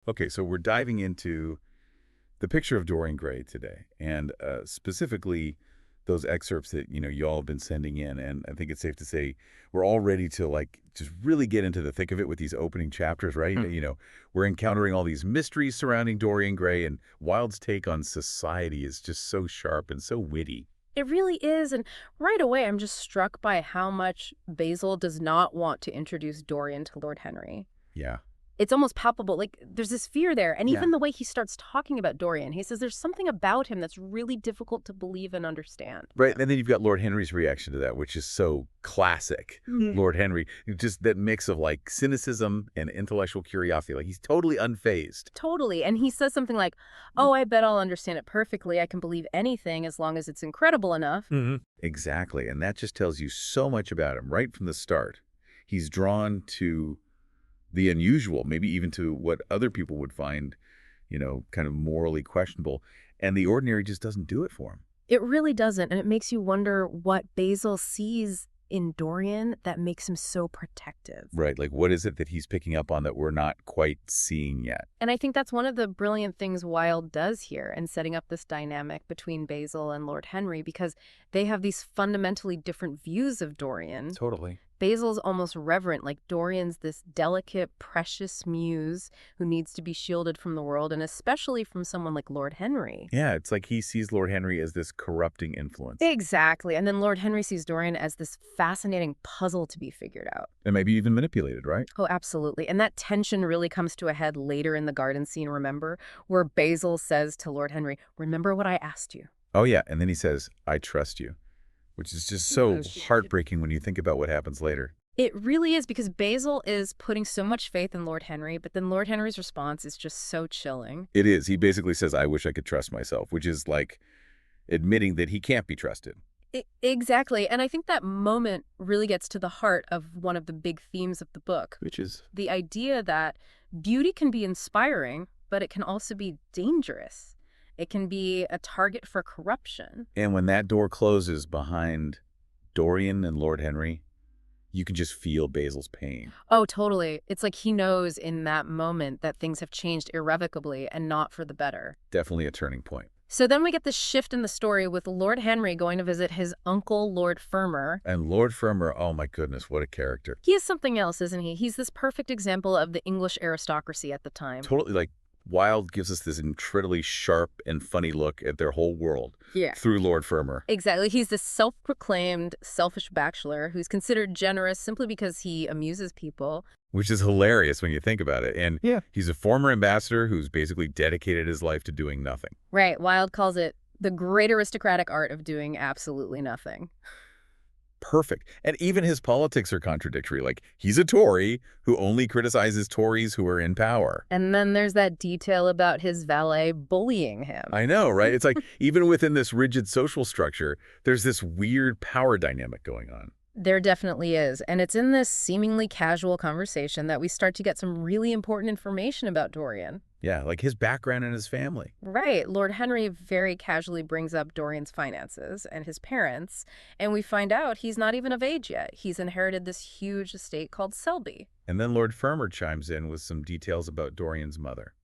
Okay, so we're diving into the picture of Dorian Gray today, and specifically those excerpts that y'all have been sending in. And I think it's safe to say we're all ready to just really get into the thick of it with these opening chapters, right? We're encountering all these mysteries surrounding Dorian Gray, and Wilde's take on society is just so sharp and so witty. It really is, and right away I'm just struck by how much Basil does not want to introduce Dorian to Lord Henry. Yeah. It's almost palpable, like there's this fear there, and Yeah. even the way he starts talking about Dorian, he says there's something about him that's really difficult to believe and understand. Right, and then you've got Lord Henry's reaction to that, which is so classic. Lord Henry, just that mix of cynicism and intellectual curiosity. Like he's totally unfazed. Totally, and he says something like, "Oh, I bet I'll understand it perfectly. I can believe anything as long as it's incredible enough." Exactly, and that just tells you so much about him right from the start. He's drawn to the unusual, maybe even to what other people would find, kind of morally questionable, and the ordinary just doesn't do it for him. It really doesn't, and it makes you wonder what Basil sees in Dorian that makes him so protective. Right, like what is it that he's picking up on that we're not quite seeing yet? And I think that's one of the brilliant things Wilde does here in setting up this dynamic between Basil and Lord Henry, because they have these fundamentally different views of Dorian. Totally. Basil's almost reverent, like Dorian's this delicate, precious muse who needs to be shielded from the world, and especially from someone like Lord Henry. Yeah, it's like he sees Lord Henry as this corrupting influence. Exactly. And then Lord Henry sees Dorian as this fascinating puzzle to be figured out. And maybe even manipulated, right? Oh, absolutely. And that tension really comes to a head later in the garden scene, remember? Where Basil says to Lord Henry, "Remember what I asked you." Oh, yeah, and then he says, "I trust you," which is just so Yes. heartbreaking when you think about what happens later. It really is, because Basil is putting so much faith in Lord Henry, but then Lord Henry's response is just so chilling. It is. He basically says, "I wish I could trust myself," which is like admitting that he can't be trusted. Exactly. And I think that moment really gets to the heart of one of the big themes of the book. Which is, The idea that beauty can be inspiring, but it can also be dangerous. It can be a target for corruption. and when that door closes behind Dorian and Lord Henry, you can just feel Basil's pain. Oh, totally. It's like he knows in that moment that things have changed irrevocably and not for the better. Definitely a turning point. So then we get this shift in the story with Lord Henry going to visit his uncle, Lord Fermor. And Lord Fermor, oh my goodness, what a character. He is something else, isn't he? He's this perfect example of the English aristocracy at the time. Totally, Wilde gives us this incredibly sharp and funny look at their whole world Yeah. through Lord Fermor. Exactly. He's this self-proclaimed selfish bachelor who's considered generous simply because he amuses people. Which is hilarious when you think about it. And Yeah. he's a former ambassador who's basically dedicated his life to doing nothing. Right. Wilde calls it the great aristocratic art of doing absolutely nothing. Perfect. And even his politics are contradictory. Like, he's a Tory who only criticizes Tories who are in power. And then there's that detail about his valet bullying him. I know, right? It's like, even within this rigid social structure, there's this weird power dynamic going on. There definitely is. And it's in this seemingly casual conversation that we start to get some really important information about Dorian. Yeah, like his background and his family. Right. Lord Henry very casually brings up Dorian's finances and his parents, and we find out he's not even of age yet. He's inherited this huge estate called Selby. And then Lord Fermor chimes in with some details about Dorian's mother.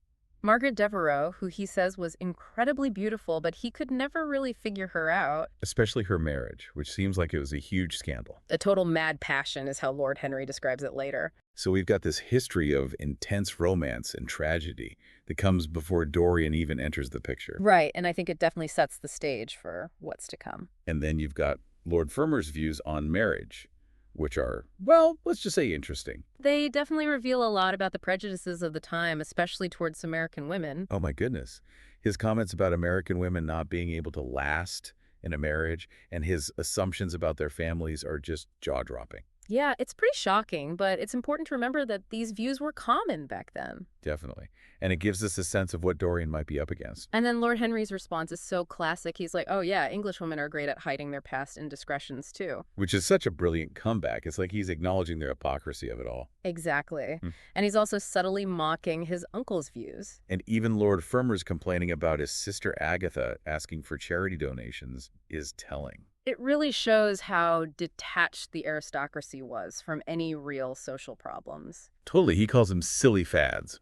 Margaret Devereux, who he says was incredibly beautiful, but he could never really figure her out. Especially her marriage, which seems like it was a huge scandal. A total mad passion is how Lord Henry describes it later. So we've got this history of intense romance and tragedy that comes before Dorian even enters the picture. Right, and I think it definitely sets the stage for what's to come. And then you've got Lord Fermor's views on marriage, which are, well, let's just say interesting. They definitely reveal a lot about the prejudices of the time, especially towards American women. Oh my goodness. His comments about American women not being able to last in a marriage and his assumptions about their families are just jaw-dropping. Yeah, it's pretty shocking, but it's important to remember that these views were common back then. Definitely. And it gives us a sense of what Dorian might be up against. And then Lord Henry's response is so classic. He's like, oh yeah, English women are great at hiding their past indiscretions too. Which is such a brilliant comeback. It's like he's acknowledging their hypocrisy of it all. Exactly. And he's also subtly mocking his uncle's views. And even Lord Fermor's complaining about his sister Agatha asking for charity donations is telling. It really shows how detached the aristocracy was from any real social problems. Totally. He calls them silly fads.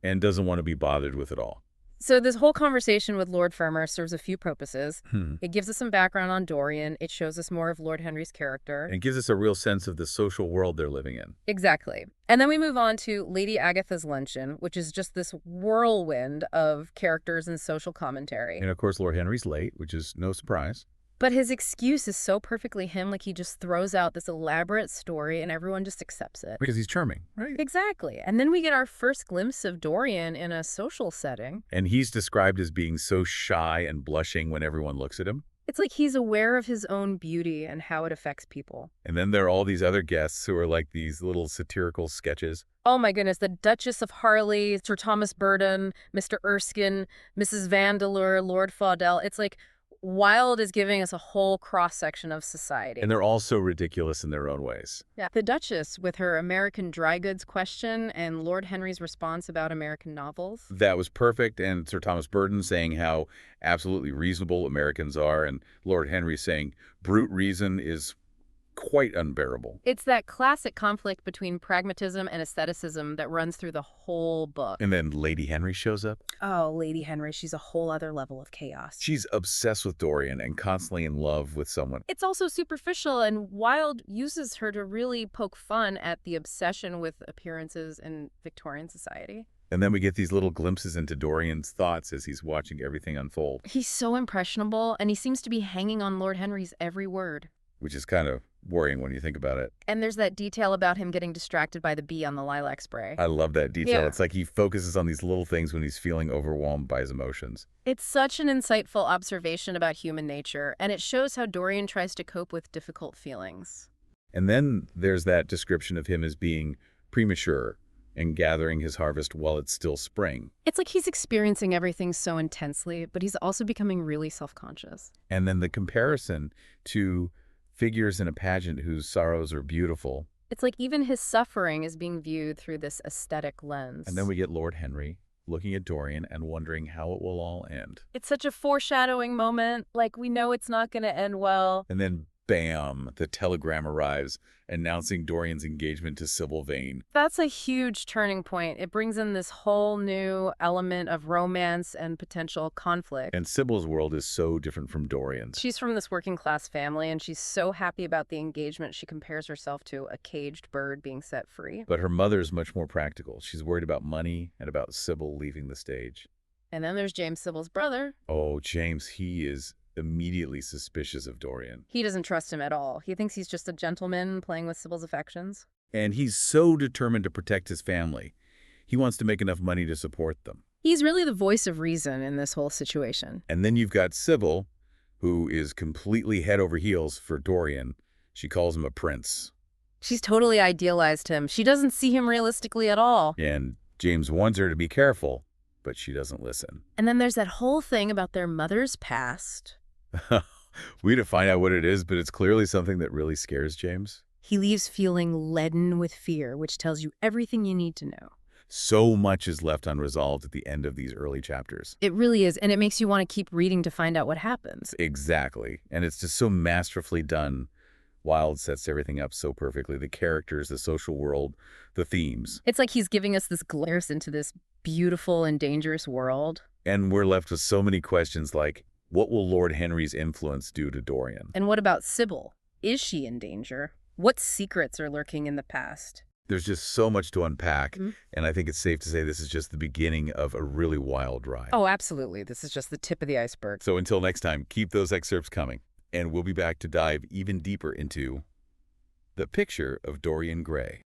and doesn't want to be bothered with it all. So this whole conversation with Lord Fermor serves a few purposes. Hmm. It gives us some background on Dorian. It shows us more of Lord Henry's character. And it gives us a real sense of the social world they're living in. Exactly. And then we move on to Lady Agatha's luncheon, which is just this whirlwind of characters and social commentary. And of course, Lord Henry's late, which is no surprise. But his excuse is so perfectly him, like he just throws out this elaborate story and everyone just accepts it. Because he's charming, right? Exactly. And then we get our first glimpse of Dorian in a social setting. And he's described as being so shy and blushing when everyone looks at him. It's like he's aware of his own beauty and how it affects people. And then there are all these other guests who are like these little satirical sketches. Oh my goodness, the Duchess of Harley, Sir Thomas Burton, Mr. Erskine, Mrs. Vandeleur, Lord Faudel. It's like Wilde is giving us a whole cross-section of society. And they're all so ridiculous in their own ways. Yeah. The Duchess with her American dry goods question and Lord Henry's response about American novels. That was perfect. And Sir Thomas Burton saying how absolutely reasonable Americans are. And Lord Henry saying brute reason is quite unbearable. It's that classic conflict between pragmatism and aestheticism that runs through the whole book. And then Lady Henry shows up. Oh, Lady Henry, she's a whole other level of chaos. She's obsessed with Dorian and constantly in love with someone. It's also superficial, and Wilde uses her to really poke fun at the obsession with appearances in Victorian society. And then we get these little glimpses into Dorian's thoughts as he's watching everything unfold. He's so impressionable, and he seems to be hanging on Lord Henry's every word. Which is kind of worrying when you think about it. And there's that detail about him getting distracted by the bee on the lilac spray. I love that detail. Yeah. It's like he focuses on these little things when he's feeling overwhelmed by his emotions. It's such an insightful observation about human nature, and it shows how Dorian tries to cope with difficult feelings. And then there's that description of him as being premature and gathering his harvest while it's still spring. It's like he's experiencing everything so intensely, but he's also becoming really self-conscious. And then the comparison to figures in a pageant whose sorrows are beautiful. It's like even his suffering is being viewed through this aesthetic lens. And then we get Lord Henry looking at Dorian and wondering how it will all end. It's such a foreshadowing moment. Like, we know it's not going to end well. And then, bam, the telegram arrives announcing Dorian's engagement to Sybil Vane. That's a huge turning point. It brings in this whole new element of romance and potential conflict. And Sybil's world is so different from Dorian's. She's from this working class family, and she's so happy about the engagement, she compares herself to a caged bird being set free. But her mother's much more practical. She's worried about money and about Sybil leaving the stage. And then there's James, Sybil's brother. Oh, James, he is immediately suspicious of Dorian. He doesn't trust him at all. He thinks he's just a gentleman playing with Sybil's affections. And he's so determined to protect his family. He wants to make enough money to support them. He's really the voice of reason in this whole situation. And then you've got Sybil, who is completely head over heels for Dorian. She calls him a prince. She's totally idealized him. She doesn't see him realistically at all. And James wants her to be careful, but she doesn't listen. And then there's that whole thing about their mother's past. We need to find out what it is, but it's clearly something that really scares James. He leaves feeling leaden with fear, which tells you everything you need to know. So much is left unresolved at the end of these early chapters. It really is, and it makes you want to keep reading to find out what happens. Exactly. And it's just so masterfully done. Wilde sets everything up so perfectly. The characters, the social world, the themes. It's like he's giving us this glimpse into this beautiful and dangerous world. And we're left with so many questions like, what will Lord Henry's influence do to Dorian? And what about Sybil? Is she in danger? What secrets are lurking in the past? There's just so much to unpack, and I think it's safe to say this is just the beginning of a really wild ride. Oh, absolutely. This is just the tip of the iceberg. So until next time, keep those excerpts coming, and we'll be back to dive even deeper into The Picture of Dorian Gray.